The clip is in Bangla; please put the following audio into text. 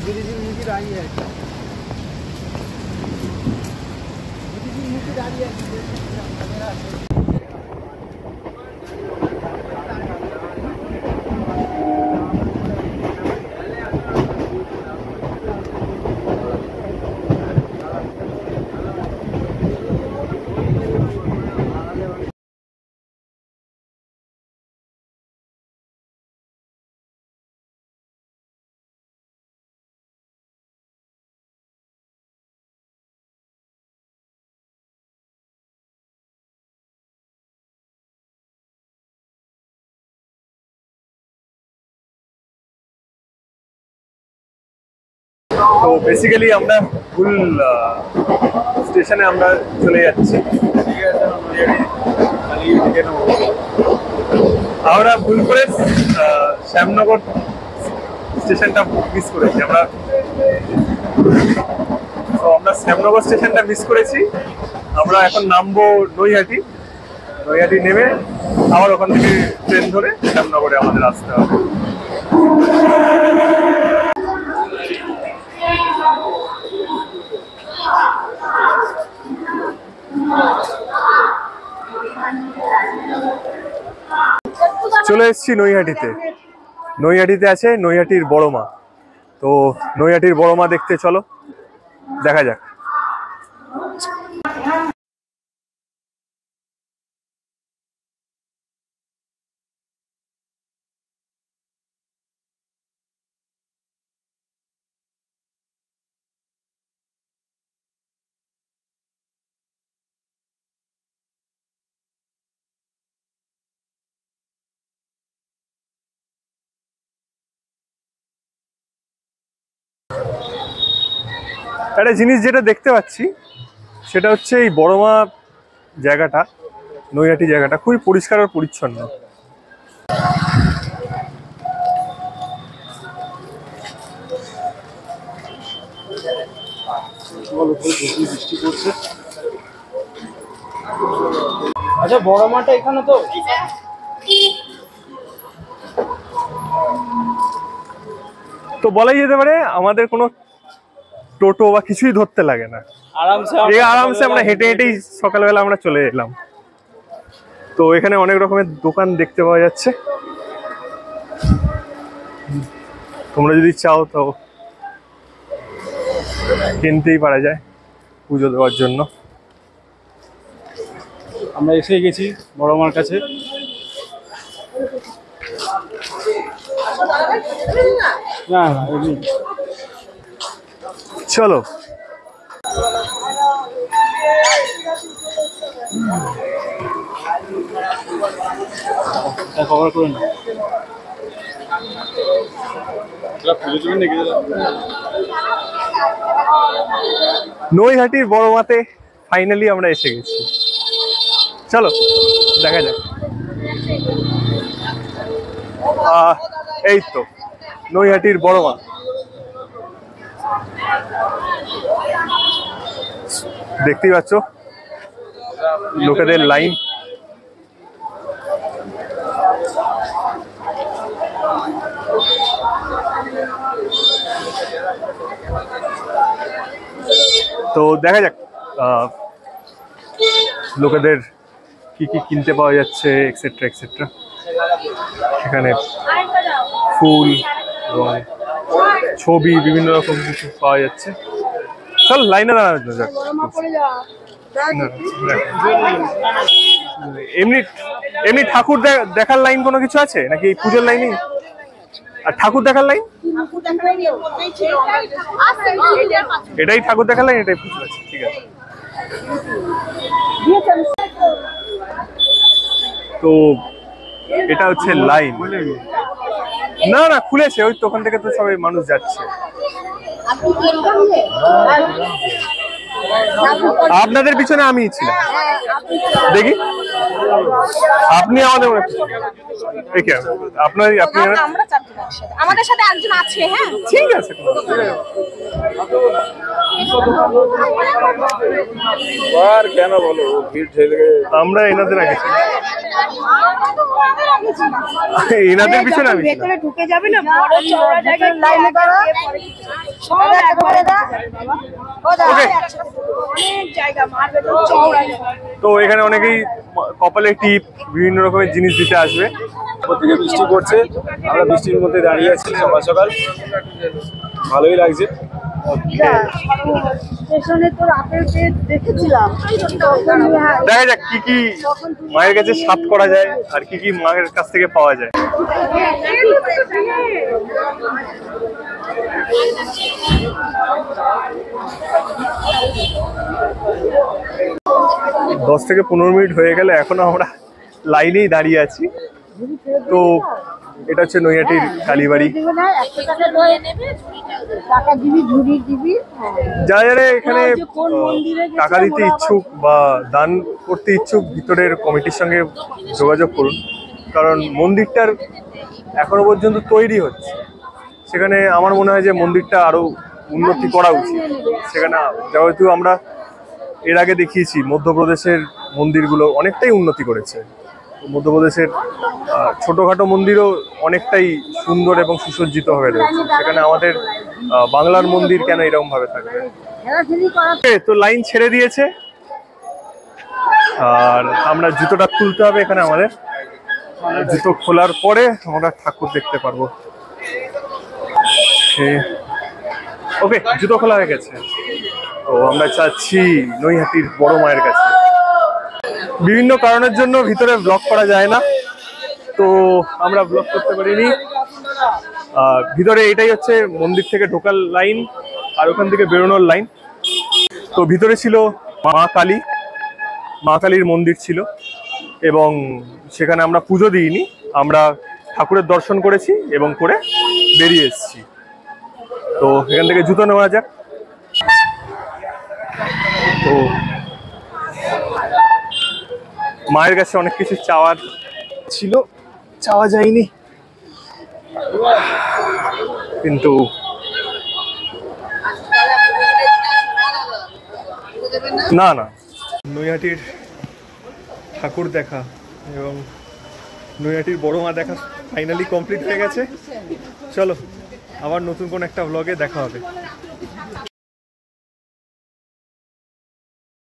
मोदी जी मुझे आई है मोदी जी मुझे आई है তো বেসিক্যালি আমরা ভুল স্টেশনে আমরা চলে যাচ্ছি। আমরা ভুল করে শ্যামনগর স্টেশনটা মিস করেছি আমরা। তো আমরা শ্যামনগর স্টেশনটা মিস করেছি। আমরা এখন নামবো নৈহাটি। নৈহাটি নেমে আবার ওখান থেকে ট্রেন ধরে শ্যামনগরে আমাদের আসতে হবে। চলে এসেছি নৈহাটিতে। নৈহাটিতে আছে নৈহাটির বড় মা। তো নৈহাটির বড় মা দেখতে চলো, দেখা যাক। একটা জিনিস যেটা দেখতে পাচ্ছি সেটা হচ্ছে এই বড়মা জায়গাটা, নৈহাটি জায়গাটা খুবই পরিষ্কার আর পরিচ্ছন্ন। বৃষ্টি পড়ছে। আচ্ছা বড় মাটা এখানে তো বলাই যেতে পারে আমাদের কোনো টোটো বা কিছুই ধরতে লাগে না, আরামসে আমরা হেঁটে হেঁটেই সকালবেলা আমরা চলে এলাম। তো এখানে অনেক রকমের দোকান দেখতে পাওয়া যাচ্ছে, তোমরা যদি চাও তো কিনতেই পারা যায় পুজো দেওয়ার জন্য। আমরা এসে গেছি বড় মার কাছে। না চলো কভার করে না। নৈহাটির বড় মাতে ফাইনালি আমরা এসে গেছি। চলো দেখা যাক। এই তো নৈহাটির বড় মা। দেখতেই পাচ্ছ লোকেদের লাইন। তো দেখা যাক লোকেদের কি কি কিনতে পাওয়া যাচ্ছে এক্সেট্রা এক্সেট্রা। এখানে ফুল এবং ছবি বিভিন্ন রকম কিছু পাওয়া যাচ্ছে। চল লাইনে দাঁড়ানো যাক। এমনি এমনি ঠাকুর দেখার লাইন কোনো কিছু আছে নাকি পুজোর লাইনই? আর ঠাকুর দেখার লাইন এটাই ঠাকুর দেখার লাইন, এটাই পুজো আছে। ঠিক আছে। তো এটা হচ্ছে লাইন। না না খুলেছে, ওই তো ওখান থেকে তো সবাই মানুষ যাচ্ছে। আপনাদের পিছনে আমি ছিলাম, দেখি আপনি আমাদের দেখে আপনার আপনি আমরা চারজন একসাথে, আমাদের সাথে একজন আছে। হ্যাঁ ঠিক আছে। আর কেন বলো ভিড় ঠেলে আমরা এনাদের আগে ছিলাম। এনাদের পিছনে আমি ছিলাম। ভেতরে ঢুকে যাবে না, বড় চওড়া জায়গায় লাইনে দাঁড়া সব একবারে অনেক জায়গা মারবে তো চওড়া। তো এখানে অনেকেই কপালে টিপ বিভিন্ন রকমের জিনিস দিতে আসবে। থেকে বৃষ্টি পড়ছে, আমরা বৃষ্টির মধ্যে দাঁড়িয়ে আছি সকাল সকাল, ভালোই লাগছে। স্টেশনে তো রাতে দেখেছিলাম। দেখা যাক কি কি মায়ের কাছে স্বাদ করা যায় আর কি কি মায়ের কাছ থেকে পাওয়া যায়। 10 থেকে 15 মিনিট হয়ে গেলে এখনো আমরা লাইনেই দাঁড়িয়ে আছি। তো এটা হচ্ছে নৈহাটির কালীবাড়ি। যারা যারা এখানে টাকা দিতে ইচ্ছুক বা দান করতে ইচ্ছুক ভিতরের কমিটির সঙ্গে যোগাযোগ করুন, কারণ মন্দিরটার এখনো পর্যন্ত তৈরি হচ্ছে। সেখানে আমার মনে হয় যে মন্দিরটা আরো উন্নতি করা উচিত। সেখানে যেহেতু আমরা এর আগে দেখিয়েছি মধ্যপ্রদেশের মন্দিরগুলো অনেকটাই উন্নতি করেছে, মধ্যপ্রদেশের ছোটখাটো মন্দিরও অনেকটাই সুন্দর এবং সুসজ্জিত হয়ে রয়েছে। সেখানে আমাদের বাংলার মন্দির কেন এরকম ভাবে থাকবে? তো লাইন ছেড়ে দিয়েছে আর আমরা জুতোটা খুলতে হবে। এখানে আমাদের জুতো খোলার পরে আমরা ঠাকুর দেখতে পারবো। ওকে, জুতো খোলা হয়ে গেছে। তো আমরা চাচ্ছি নৈহাটির বড় মায়ের কাছে। বিভিন্ন কারণের জন্য ভিতরে ব্লগ করা যায় না, তো আমরা ব্লগ করতে পারিনি। ভিতরে এটাই হচ্ছে মন্দির থেকে ঢোকার লাইন আর ওখান থেকে বেরোনোর লাইন। তো ভিতরে ছিল মা কালী, মা কালীর মন্দির ছিল এবং সেখানে আমরা পুজো দিইনি, আমরা ঠাকুরের দর্শন করেছি এবং করে বেরিয়ে এসেছি। তো এখান থেকে জুতো নেওয়া যাক। তো মায়ের কাছে অনেক কিছু চাওয়ার ছিল, চাওয়া যায়নি, কিন্তু না না নৈহাটির ঠাকুর দেখা এবং নৈহাটির বড় মা দেখা ফাইনালি কমপ্লিট হয়ে গেছে। চলো আবার নতুন কোন একটা ব্লগে দেখা হবে।